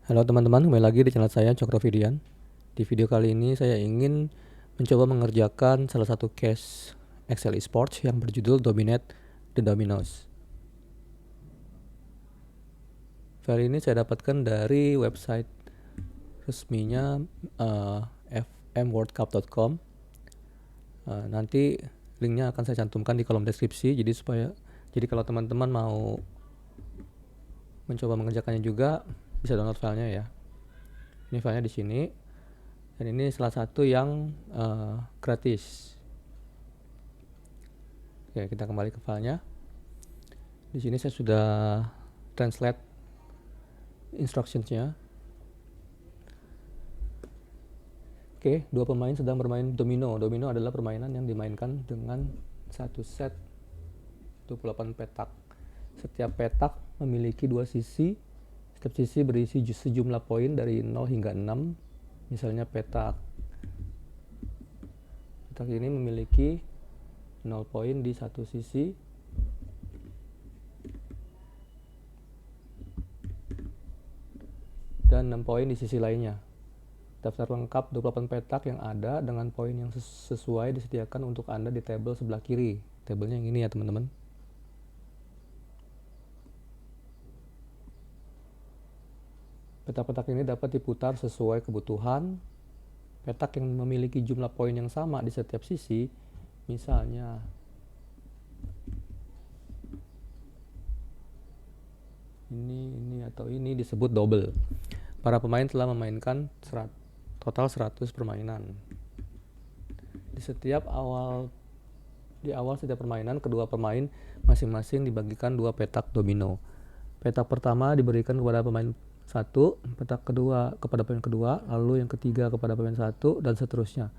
Halo teman-teman, kembali lagi di channel saya Cokrovidian. Di video kali ini saya ingin mencoba mengerjakan salah satu case Excel Esports yang berjudul Dominate the Dominos. File ini saya dapatkan dari website resminya fmworldcup.com. Nanti linknya akan saya cantumkan di kolom deskripsi, jadi kalau teman-teman mau mencoba mengerjakannya juga bisa download filenya ya. Ini filenya di sini. Dan ini salah satu yang gratis. Oke, kita kembali ke filenya. Di sini saya sudah translate instructions-nya. Oke, dua pemain sedang bermain domino. Domino adalah permainan yang dimainkan dengan satu set 28 petak. Setiap petak memiliki dua sisi. Setiap sisi berisi sejumlah poin dari 0 hingga 6. Misalnya petak ini memiliki 0 poin di satu sisi, dan 6 poin di sisi lainnya. Daftar lengkap 28 petak yang ada dengan poin yang sesuai disediakan untuk Anda di tabel sebelah kiri. Tabelnya yang ini ya teman-teman. Petak-petak ini dapat diputar sesuai kebutuhan. Petak yang memiliki jumlah poin yang sama di setiap sisi, misalnya ini atau ini, disebut double. Para pemain telah memainkan total 100 permainan. Di awal setiap permainan, kedua pemain masing-masing dibagikan dua petak domino. Petak pertama diberikan kepada pemain 1, petak kedua kepada pemain kedua, lalu yang ketiga kepada pemain 1, dan seterusnya.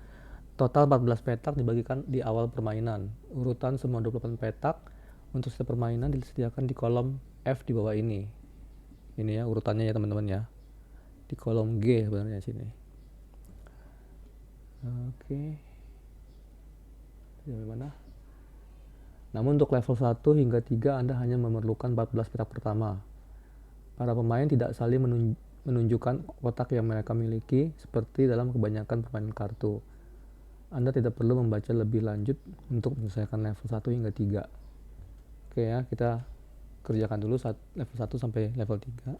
Total 14 petak dibagikan di awal permainan. Urutan semua 28 petak untuk setiap permainan disediakan di kolom F di bawah ini. Ini ya urutannya ya teman-teman ya. Di kolom G sebenarnya sini. Oke. Dari mana? Namun untuk level 1 hingga 3 Anda hanya memerlukan 14 petak pertama. Para pemain tidak saling menunjukkan kotak yang mereka miliki seperti dalam kebanyakan permainan kartu. Anda tidak perlu membaca lebih lanjut untuk menyelesaikan level 1 hingga 3. Oke ya, kita kerjakan dulu level 1 sampai level 3.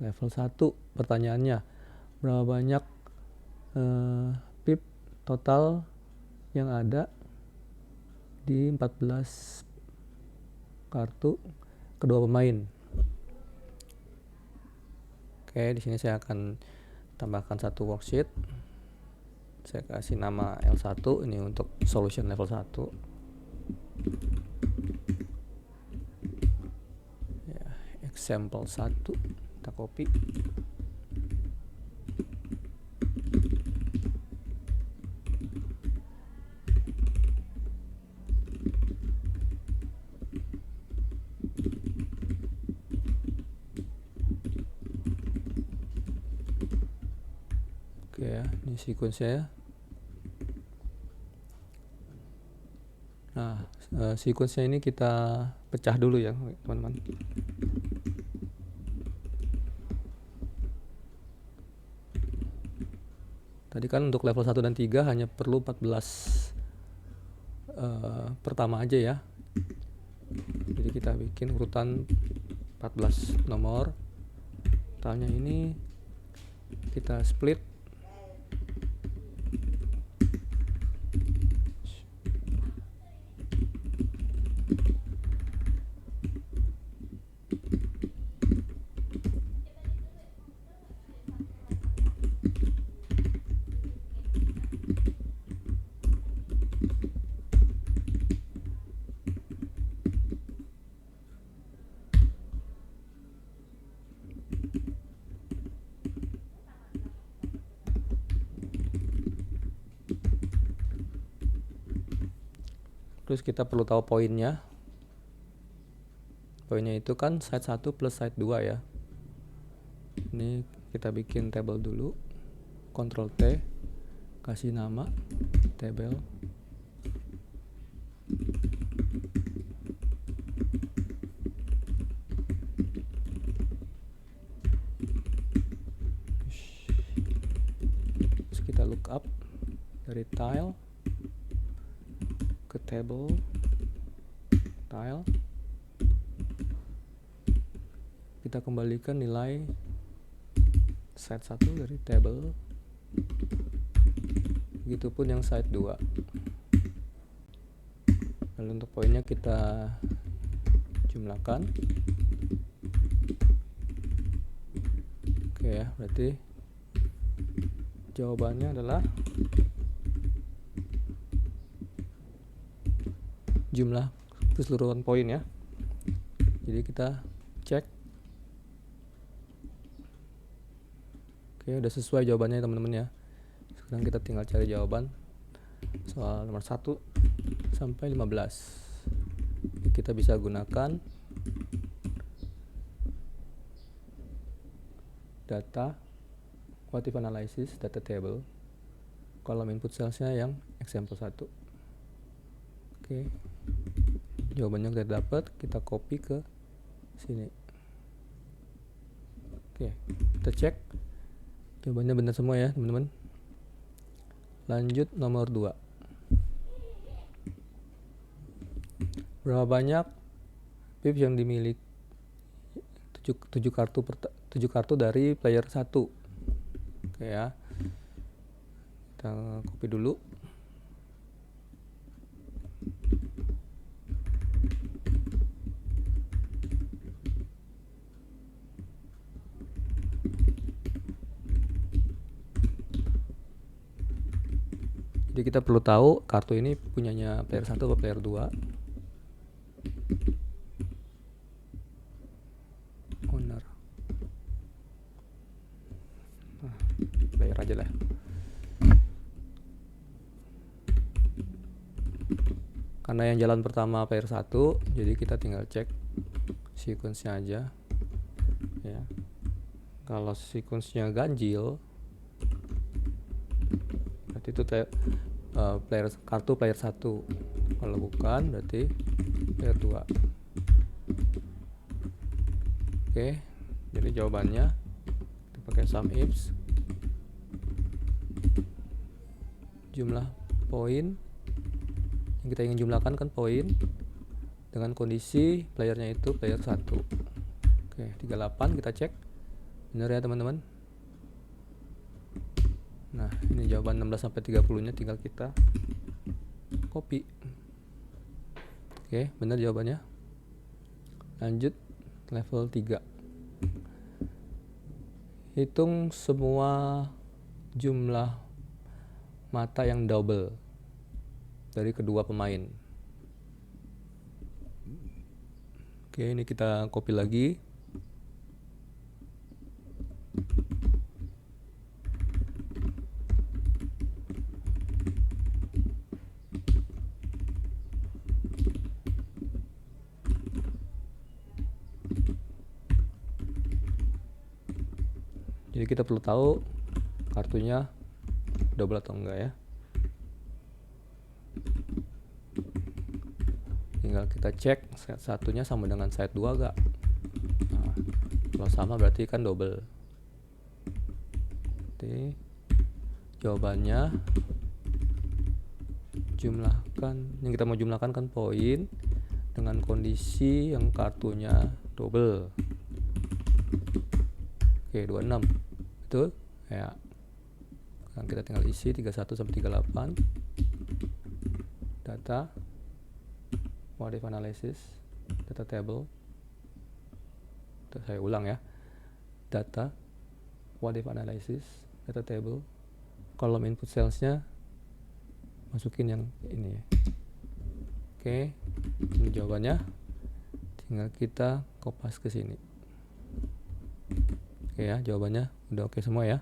Level 1, pertanyaannya, berapa banyak pip total yang ada di 14 kartu kedua pemain? Oke, di sini saya akan tambahkan satu worksheet. Saya kasih nama L1, ini untuk solution level 1. Ya, example 1, kita copy. Oke ya, ini sequence-nya ya. Nah, sequence-nya ini kita pecah dulu ya teman-teman. Tadi kan untuk level 1 dan 3 hanya perlu 14 pertama aja ya. Jadi kita bikin urutan 14 nomor. Totalnya ini kita split. Terus kita perlu tahu poinnya. Poinnya itu kan side 1 plus side 2 ya. Ini kita bikin table dulu. Ctrl T, kasih nama table. lookup dari tile ke table tile, kita kembalikan nilai side 1 dari table, begitupun yang side 2. Lalu untuk poinnya kita jumlahkan. Oke ya, berarti jawabannya adalah jumlah keseluruhan poin ya. Jadi kita cek. Oke, udah sesuai jawabannya teman-teman ya. Sekarang kita tinggal cari jawaban soal nomor 1 sampai 15. Kita bisa gunakan data quantitative analysis data table, kolom input cellsnya yang example 1. Oke, jawabannya kita dapat, kita copy ke sini. Oke, kita cek jawabannya benar semua ya teman-teman. Lanjut nomor 2. Berapa banyak pips yang dimiliki 7 kartu dari player 1. Oke ya, kita copy dulu. Jadi kita perlu tahu kartu ini punyanya player 1 atau player 2. Owner. Player aja lah. Karena yang jalan pertama player 1, jadi kita tinggal cek sequence-nya aja. Ya. Kalau sequence-nya ganjil, berarti itu kartu player 1. Kalau bukan berarti player 2. Oke, jadi jawabannya kita pakai sum ifs, jumlah poin yang kita ingin jumlahkan kan poin dengan kondisi playernya itu player 1. Oke, 38 kita cek benar ya teman-teman. Nah, ini jawaban 16 sampai 30-nya tinggal kita copy. Oke, benar jawabannya. Lanjut level 3. Hitung semua jumlah mata yang double dari kedua pemain. Oke, ini kita copy lagi. Jadi kita perlu tahu kartunya double atau enggak ya. Tinggal kita cek set satunya sama dengan set 2 enggak. Nah, kalau sama berarti kan double. Oke, jawabannya jumlahkan, yang kita mau jumlahkan kan poin dengan kondisi yang kartunya double. Oke, 26. Betul? Ya. Sekarang kita tinggal isi 31 sampai 38. Data quantitative analysis data table. Saya ulang ya. Data quantitative analysis data table. Kolom input cellsnya masukin yang ini. Oke, ini jawabannya. Tinggal kita kopas ke sini. Oke ya, jawabannya udah oke semua ya.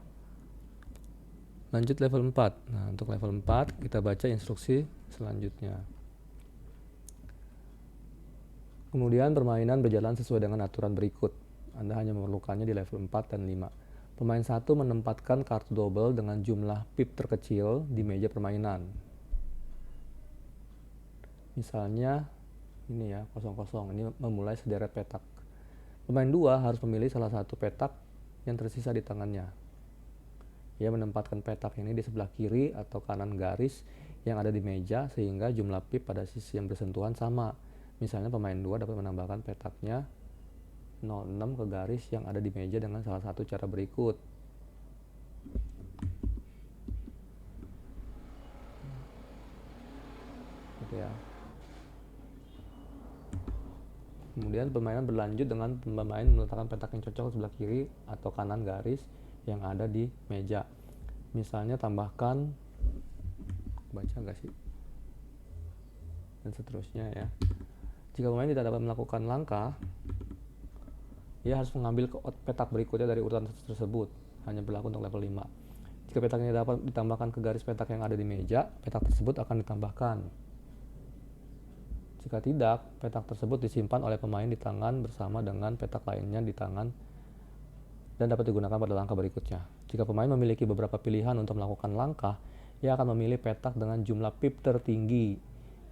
Lanjut level 4. Nah, untuk level 4 kita baca instruksi selanjutnya. Kemudian permainan berjalan sesuai dengan aturan berikut. Anda hanya memerlukannya di level 4 dan 5. Pemain 1 menempatkan kartu double dengan jumlah pip terkecil di meja permainan. Misalnya ini ya, 00. Ini memulai sederet petak. Pemain 2 harus memilih salah satu petak yang tersisa di tangannya. Ia menempatkan petak ini di sebelah kiri atau kanan garis yang ada di meja sehingga jumlah pip pada sisi yang bersentuhan sama. Misalnya pemain 2 dapat menambahkan petaknya 06 ke garis yang ada di meja dengan salah satu cara berikut. Gitu ya. Kemudian permainan berlanjut dengan pemain meletakkan petak yang cocok sebelah kiri atau kanan garis yang ada di meja. Misalnya tambahkan, baca nggak sih? Dan seterusnya ya. Jika pemain tidak dapat melakukan langkah, ia harus mengambil petak berikutnya dari urutan tersebut. Hanya berlaku untuk level 5. Jika petaknya dapat ditambahkan ke garis petak yang ada di meja, petak tersebut akan ditambahkan. Jika tidak, petak tersebut disimpan oleh pemain di tangan bersama dengan petak lainnya di tangan dan dapat digunakan pada langkah berikutnya. Jika pemain memiliki beberapa pilihan untuk melakukan langkah, ia akan memilih petak dengan jumlah pip tertinggi.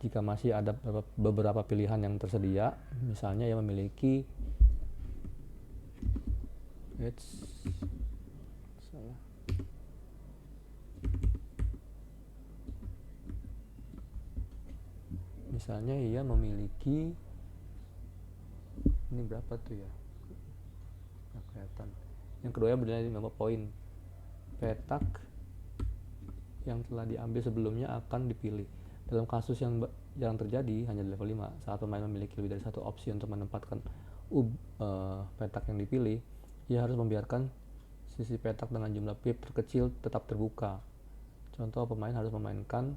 Jika masih ada beberapa pilihan yang tersedia, misalnya ia memiliki misalnya ia memiliki ini berapa tuh ya, nggak kelihatan. Yang kedua bernilai 5 poin. Petak yang telah diambil sebelumnya akan dipilih. Dalam kasus yang jarang terjadi, hanya di level 5, saat pemain memiliki lebih dari satu opsi untuk menempatkan petak yang dipilih, ia harus membiarkan sisi petak dengan jumlah pip terkecil tetap terbuka. Contoh, pemain harus memainkan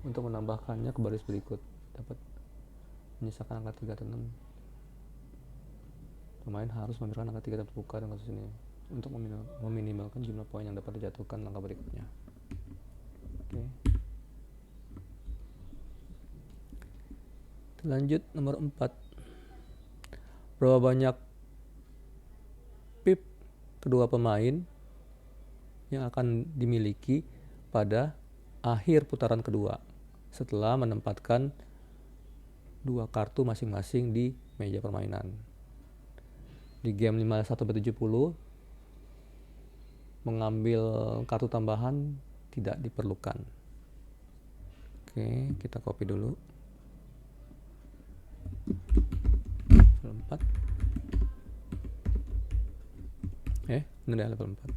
untuk menambahkannya ke baris berikut, dapat menyisakan angka 3 atau 6. Pemain harus membiarkan angka 3 terbuka dengan kasus ini untuk meminimalkan jumlah poin yang dapat dijatuhkan langkah berikutnya. Oke. Lanjut nomor 4. Berapa banyak pip kedua pemain yang akan dimiliki pada akhir putaran kedua setelah menempatkan 2 kartu masing-masing di meja permainan. Di game 51/70 mengambil kartu tambahan tidak diperlukan. Oke, kita copy dulu. Level 4. Ini udah level 4.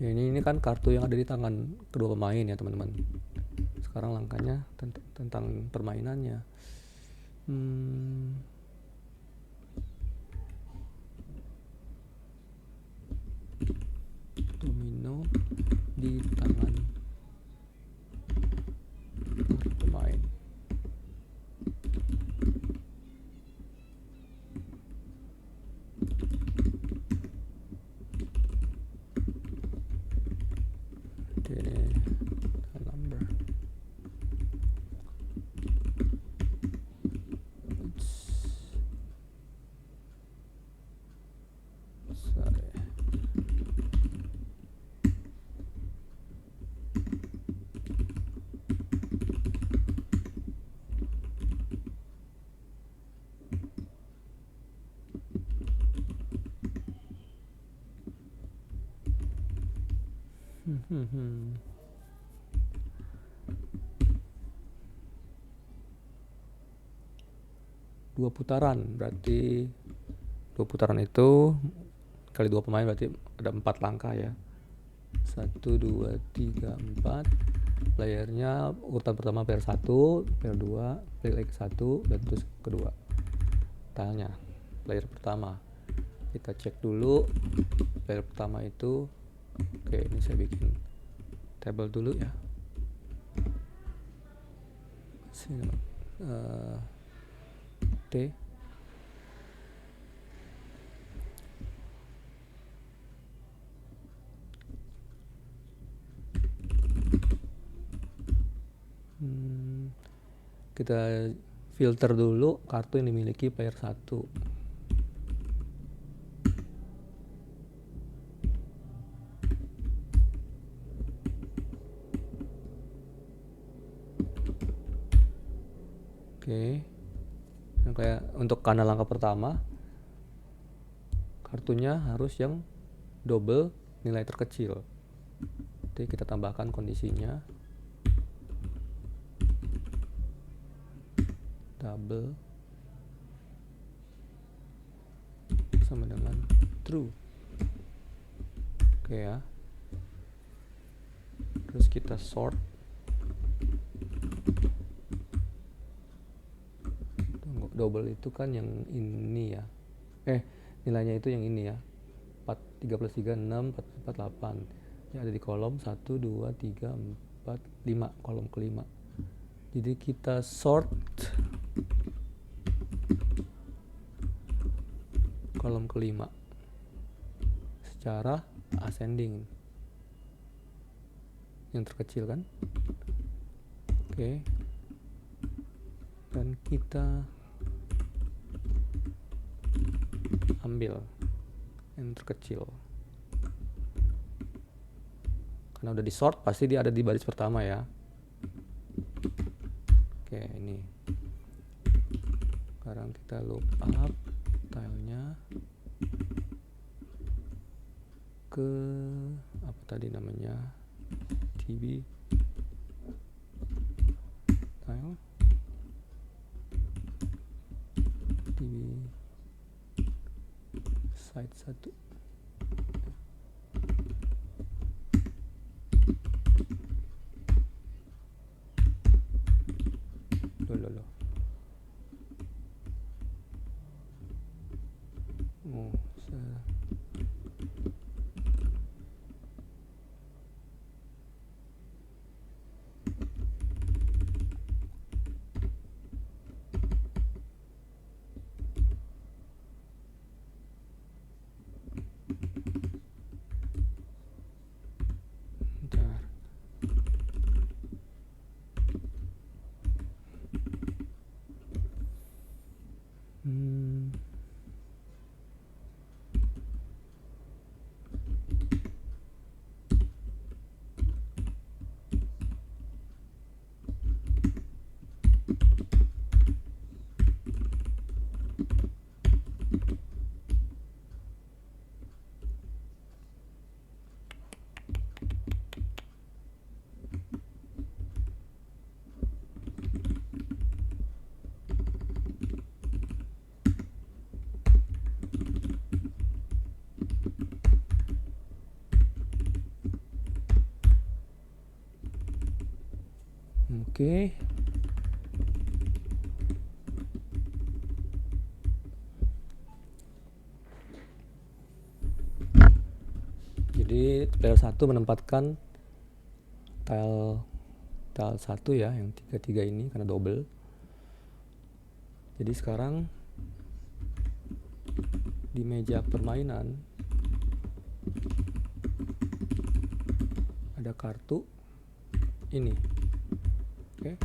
Ya, ini kan kartu yang ada di tangan kedua pemain ya teman-teman. Sekarang langkahnya tentang permainannya. Domino di tangan pemain. Dua putaran berarti 2 putaran itu kali 2 pemain berarti ada 4 langkah ya. 1, 2, 3, 4. Playernya urutan pertama player 1, player 2, player 1 dan terus kedua. Tanya player pertama. Kita cek dulu player pertama itu. Oke, ini saya bikin table dulu ya. Sini T. Kita filter dulu kartu yang dimiliki player 1. Oke. Dan kayak untuk karena langkah pertama, kartunya harus yang double nilai terkecil. Jadi kita tambahkan kondisinya double sama dengan true. Oke ya. Terus kita sort. Double itu kan yang ini ya. Nilainya itu yang ini ya. 3 plus 3, 6, 4, 8. Yang ada di kolom 1, 2, 3, 4, 5. Kolom kelima. Jadi kita sort kolom kelima secara ascending. Yang terkecil kan. Oke. Dan kita ambil yang terkecil. Karena udah di sort, pasti dia ada di baris pertama ya. Oke, ini. Sekarang kita loop up tilenya ke apa tadi namanya? TB tile. TB site 1. Loh. Oke. Jadi player 1 menempatkan tile 1 ya, yang 33 ini karena double. Jadi sekarang di meja permainan ada kartu ini. Oke.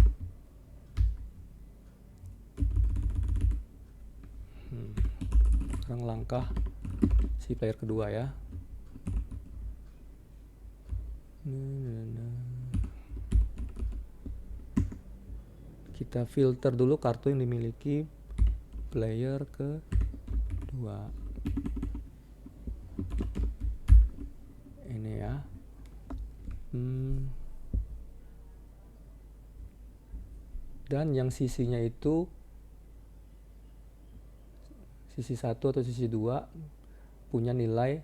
Sekarang langkah si player kedua ya. Kita filter dulu kartu yang dimiliki player kedua. Ini ya. Dan yang sisinya itu sisi 1 atau sisi 2 punya nilai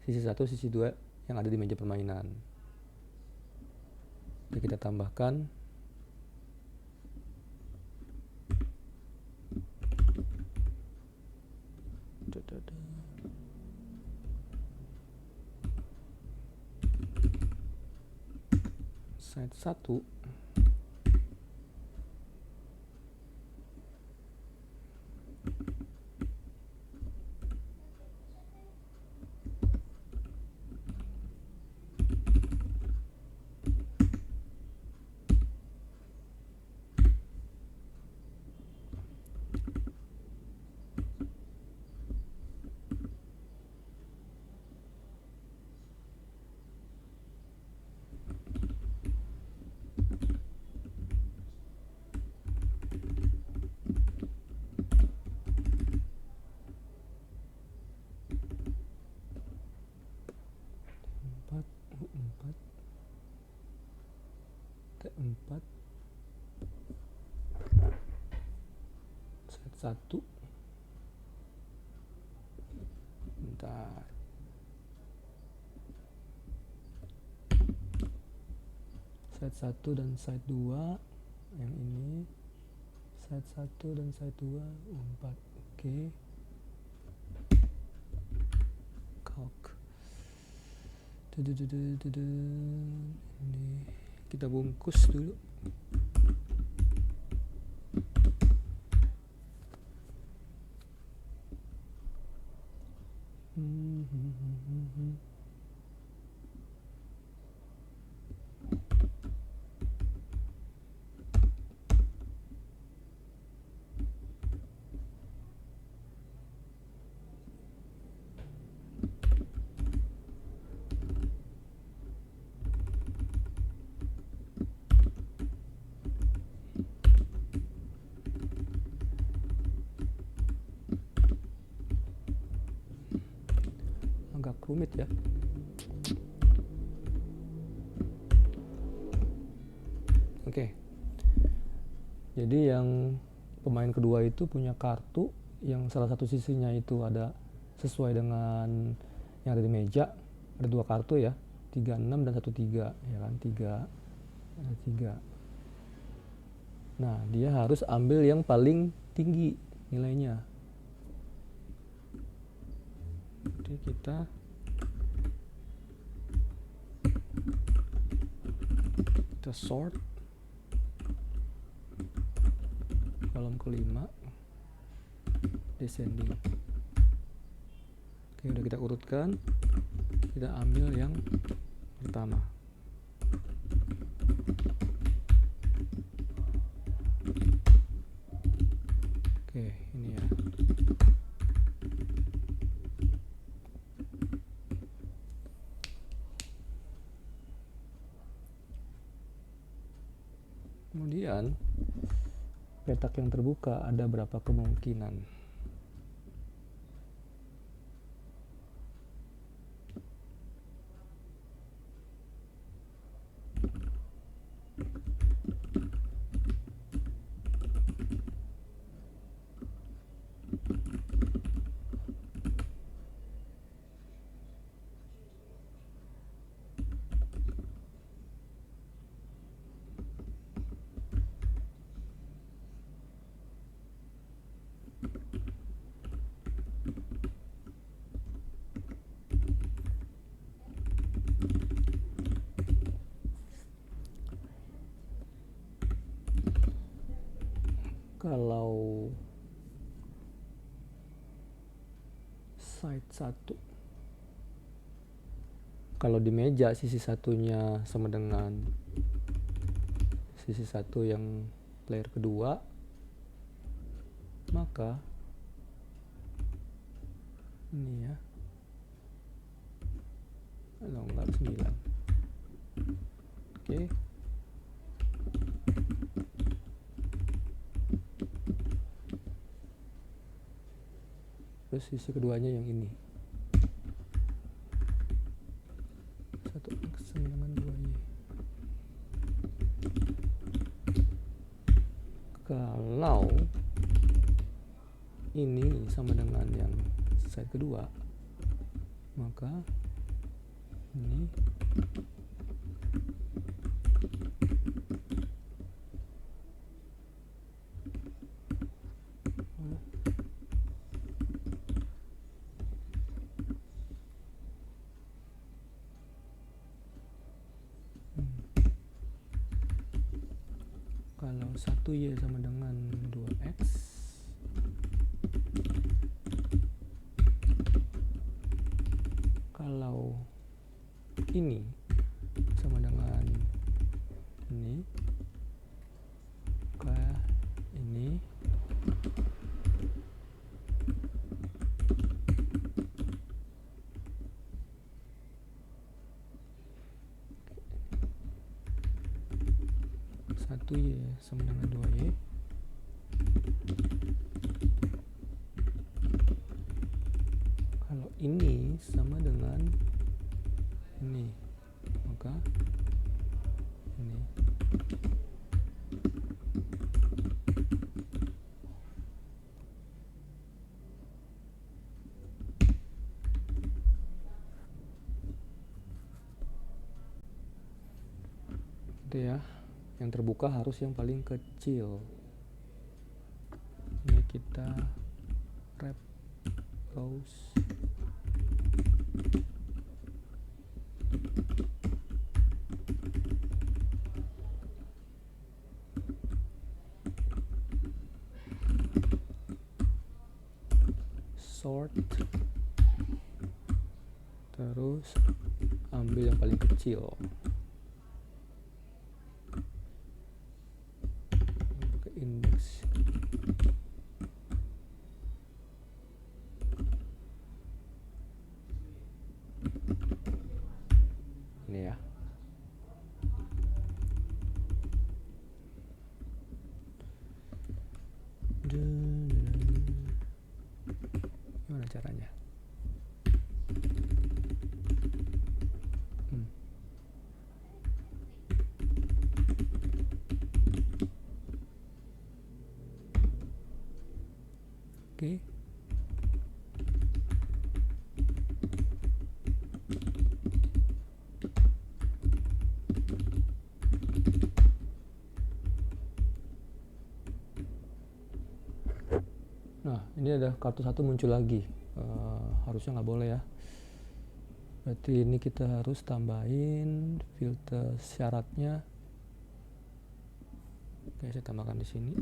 sisi 1, sisi 2 yang ada di meja permainan. Jadi kita tambahkan side 1. 1. Bentar. Side 1 dan side 2 yang ini. Side 1 dan side 2 4. Oke. Calc. Ini kita bungkus dulu. Agak rumit ya. Oke. Jadi yang pemain kedua itu punya kartu yang salah satu sisinya itu ada sesuai dengan yang ada di meja. Ada 2 kartu ya, 36 dan 13 ya kan, 3. Nah, dia harus ambil yang paling tinggi nilainya. Jadi kita sort kolom kelima descending. Oke, udah kita urutkan, kita ambil yang pertama. Oke, ini ya. Kemudian petak yang terbuka ada berapa kemungkinan? Kalau side 1, kalau di meja sisi satunya sama dengan sisi 1 yang player kedua, maka ini ya, enggak 9. Oke. Terus sisi keduanya yang ini, 1x sama dengan 2y. Kalau ini sama dengan yang side kedua, maka ini kalau 1y sama dengan 2x, kalau ini sama dengan ini, maka ini satu y sama dengan 2y. Kalau ini sama dengan ini, maka ini. Itu ya, yang terbuka harus yang paling kecil. Ini kita wrap close. Sort, terus ambil yang paling kecil, ke index. Ini ya. Gimana caranya? Oke. Nah, ini ada kartu satu muncul lagi. Harusnya nggak boleh ya. Berarti ini kita harus tambahin filter syaratnya. Oke, saya tambahkan di sini.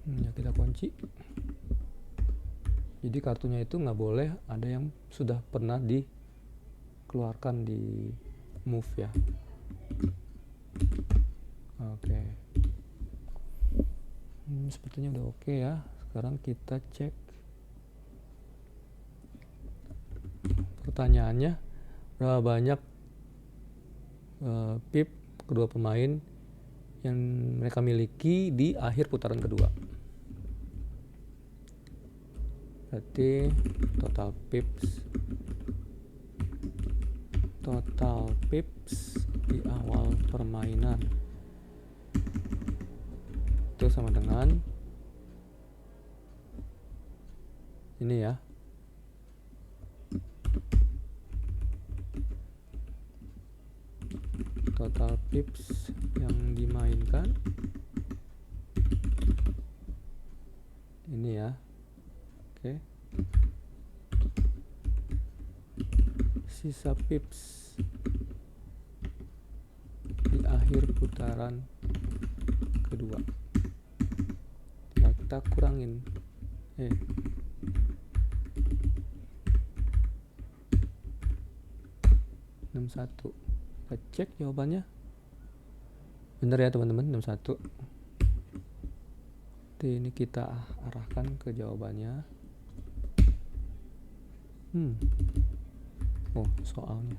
Ya, kita kunci. Jadi kartunya itu nggak boleh ada yang sudah pernah dikeluarkan di move ya. Oke. Sepertinya udah oke ya. Sekarang kita cek. Pertanyaannya, berapa banyak pip kedua pemain yang mereka miliki di akhir putaran kedua. Berarti total pips di awal permainan itu sama dengan ini ya, total pips yang dimainkan ini ya. Oke. Sisa pips di akhir putaran kedua. Tinggal kita kurangin. 61. Kita cek jawabannya. Bener ya teman-teman, 61. Jadi ini kita arahkan ke jawabannya. Oh, soalnya.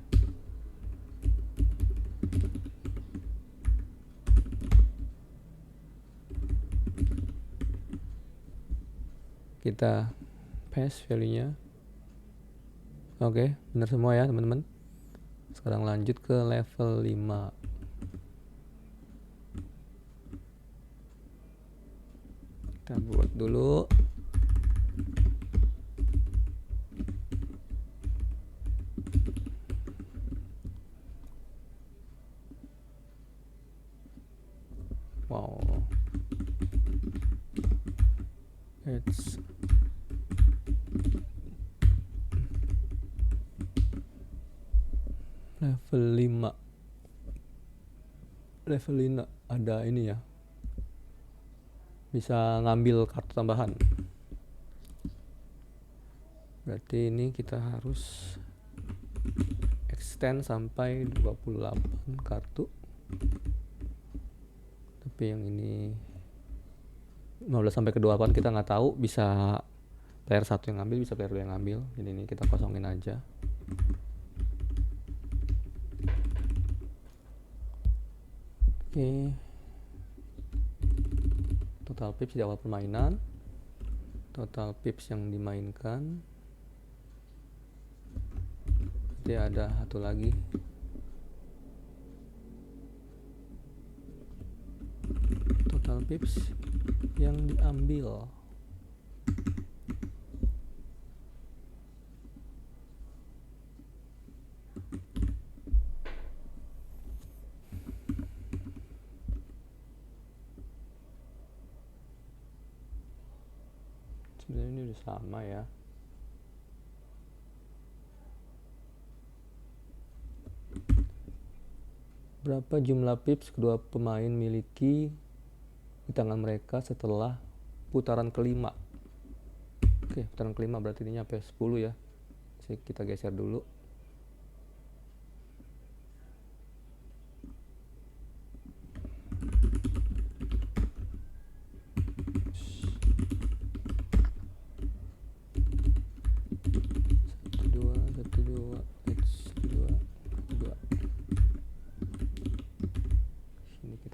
Kita paste value-nya. Oke, benar semua ya teman-teman. Sekarang lanjut ke level 5. Kita buat dulu. Wow. It's level 5. Level 5 ada ini ya. Bisa ngambil kartu tambahan. Berarti ini kita harus extend sampai 28 kartu. Tapi yang ini 15 sampai ke 28 kita nggak tahu, bisa player 1 yang ngambil, bisa player 2 yang ngambil. Jadi ini kita kosongin aja. Oke. Total pips di awal permainan, total pips yang dimainkan. Nanti ada satu lagi, total pips yang diambil. Sebenarnya ini udah sama ya. Berapa jumlah pips kedua pemain miliki di tangan mereka setelah putaran kelima? Oke, putaran kelima berarti ini sampai 10 ya. Jadi kita geser dulu.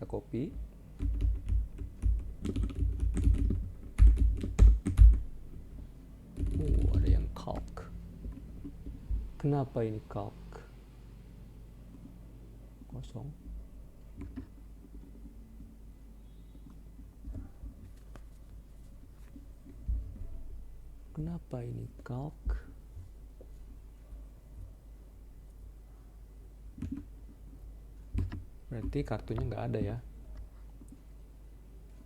Copy. Ada yang calc. Kenapa ini calc? Kosong. Kenapa ini calc? Berarti kartunya nggak ada ya.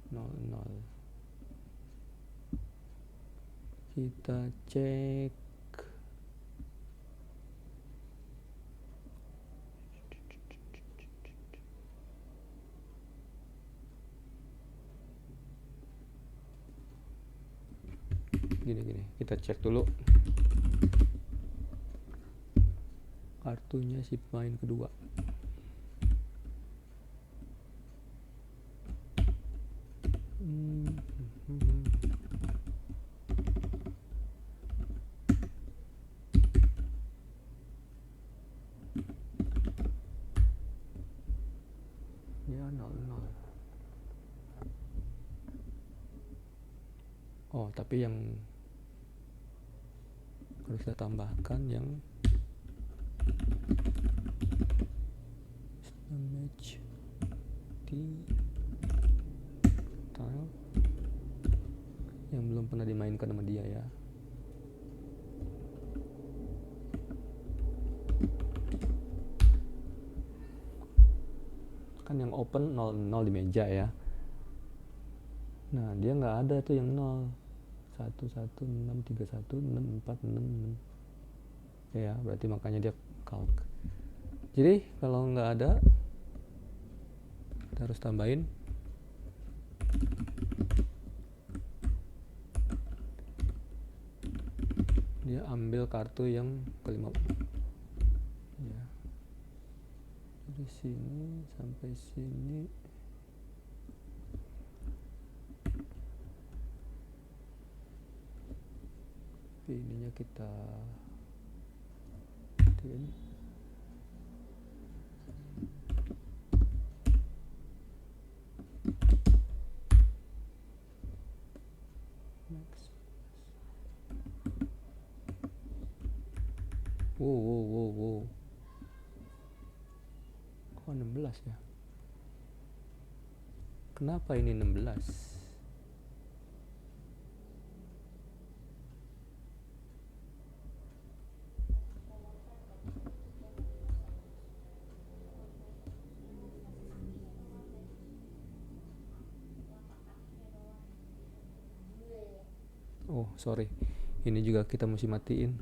00. Kita cek. Gini, kita cek dulu kartunya si pemain kedua. Ya 00. Oh, tapi yang harus kita tambahkan yang match di tile yang belum pernah dimainkan sama dia ya. Kan yang open 00 di meja ya. Nah, dia nggak ada tuh yang 0. 1 1 6 3 1 6 4 6 6. Ya, berarti makanya dia calc. Jadi kalau nggak ada, kita harus tambahin dia ambil kartu yang kelima ya, dari sini sampai sini. Ininya kita matiin. Next. Wow. Kok 16 ya? Kenapa ini 16? Oh, sorry. Ini juga kita mesti matiin.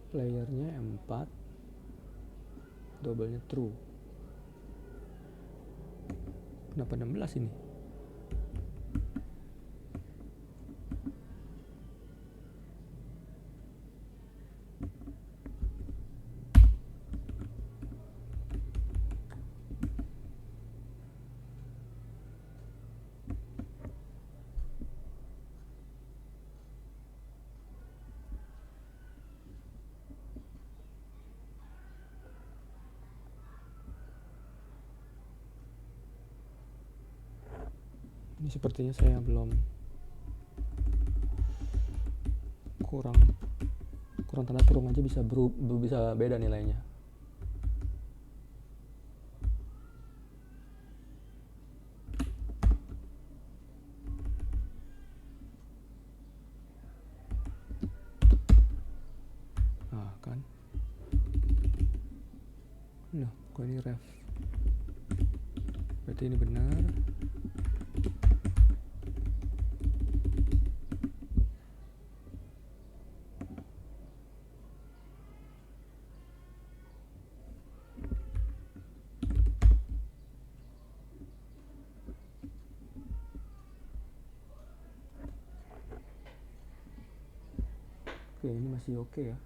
Playernya 4, double-nya true. Kenapa 16 ini? Ini sepertinya saya belum kurang tanda kurung aja bisa beda nilainya. Nah kan, nah kok ini ref, berarti ini benar. Oke, ini masih oke ya.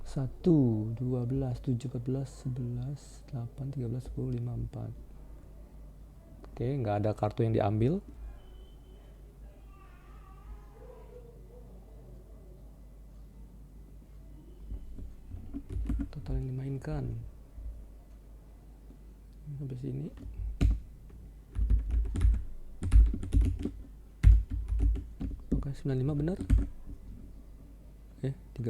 Satu, 12, 7, 14, 11, 8, 13, 10, 5, 4. Oke, nggak ada kartu yang diambil. Total yang dimainkan sampai sini. Oke, 95 benar. 13.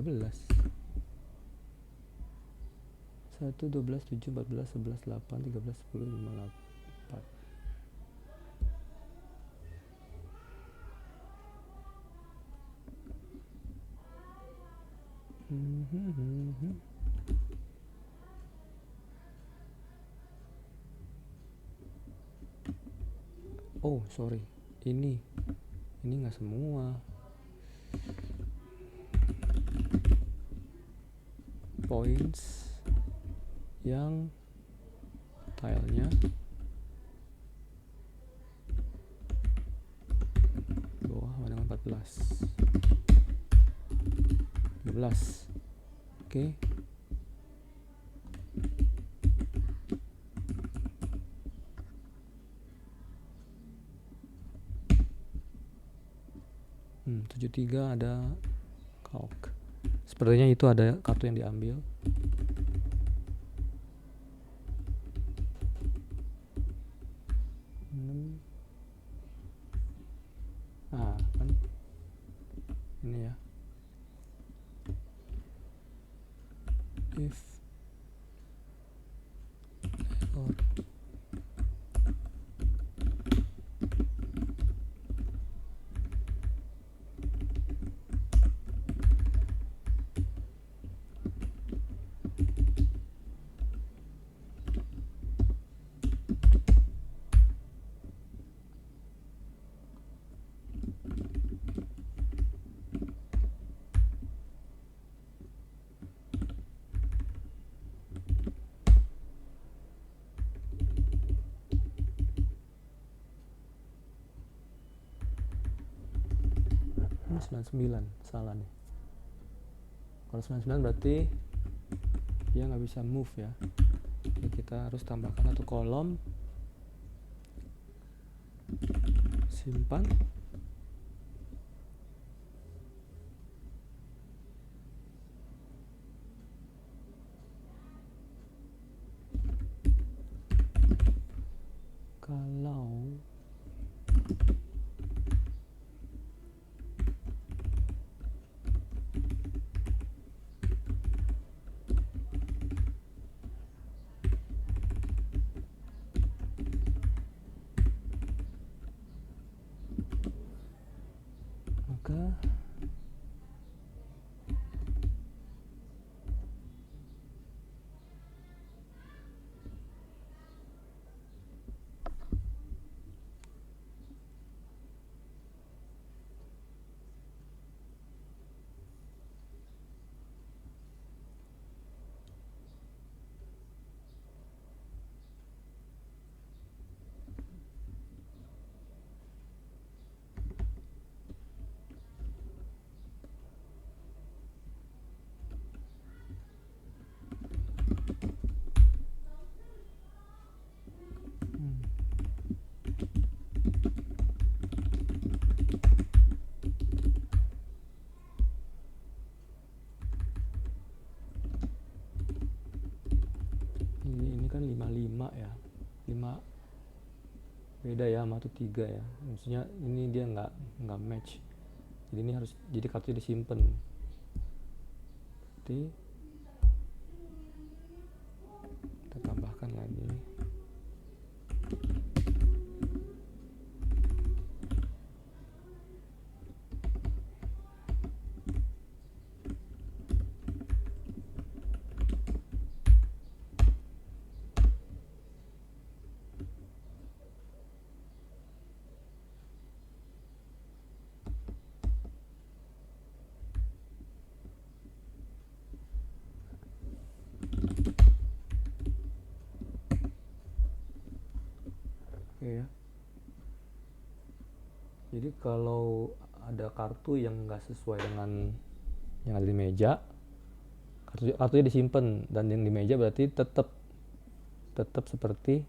1, 12, 7, 14, 11, 8, 13, 10, 5, 4. Oh sorry, ini nggak semua. Points yang tilenya bawah sama dengan 14, 12. Oke. Hmm, 73 ada kalk. Sepertinya itu ada kartu yang diambil. Nah, kan ini ya. If or ini 99, salah nih. Kalau 99 berarti dia nggak bisa move ya. Jadi kita harus tambahkan satu kolom, simpan, kalau maka beda ya sama tuh 3 ya, maksudnya ini dia nggak match, jadi ini harus, jadi kartunya disimpan. Berarti kita tambahkan lagi. Oke ya. Jadi kalau ada kartu yang nggak sesuai dengan yang ada di meja, kartunya disimpan, dan yang di meja berarti tetap seperti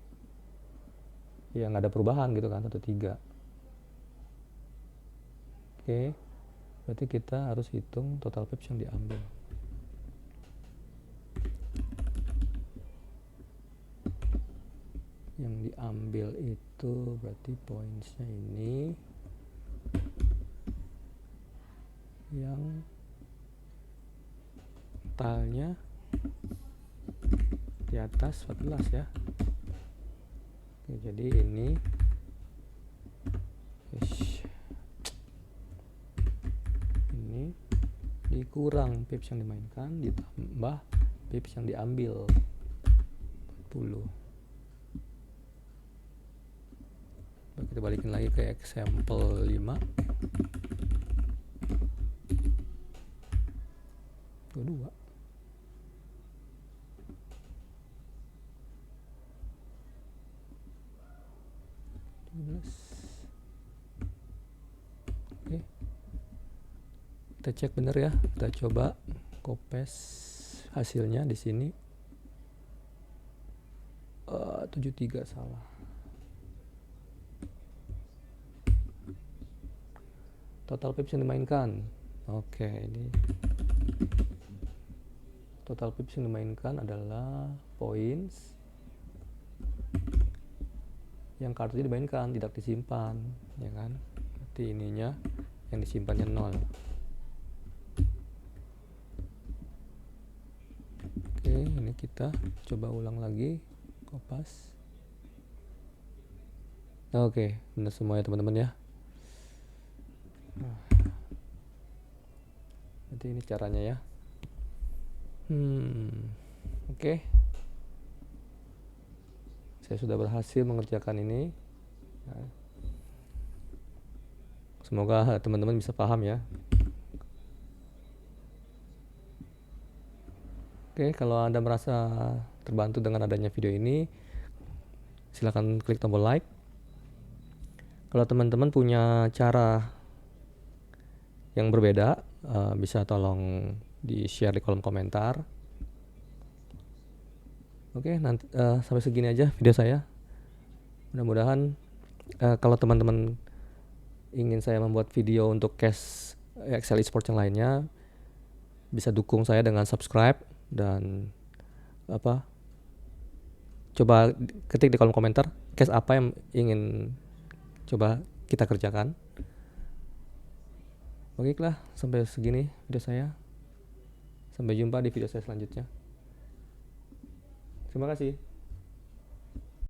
yang nggak ada perubahan gitu kan, 1 3. Oke, berarti kita harus hitung total pips yang diambil. Yang diambil itu berarti pointsnya ini yang talnya di atas 14 ya. Oke, jadi ini dikurang pips yang dimainkan ditambah pips yang diambil 40. Kita balikin lagi ke example 5. 22. Oke, kita cek bener ya, kita coba copy hasilnya di sini. 73 salah. Total pips yang dimainkan. Oke, ini total pips yang dimainkan adalah points yang kartunya dimainkan, tidak disimpan, ya kan? Berarti ininya yang disimpannya 0. Oke, ini kita coba ulang lagi, kopas. Oke, benar semua ya teman-teman ya. Nanti ini caranya ya. Oke. Saya sudah berhasil mengerjakan ini. Semoga teman-teman bisa paham ya. Oke, kalau Anda merasa terbantu dengan adanya video ini, silakan klik tombol like. Kalau teman-teman punya cara yang berbeda, bisa tolong di-share di kolom komentar. Oke, nanti sampai segini aja video saya. Mudah-mudahan kalau teman-teman ingin saya membuat video untuk cash Excel Esports yang lainnya, bisa dukung saya dengan subscribe dan coba ketik di kolom komentar cash apa yang ingin coba kita kerjakan. Baiklah, sampai segini video saya. Sampai jumpa di video saya selanjutnya. Terima kasih.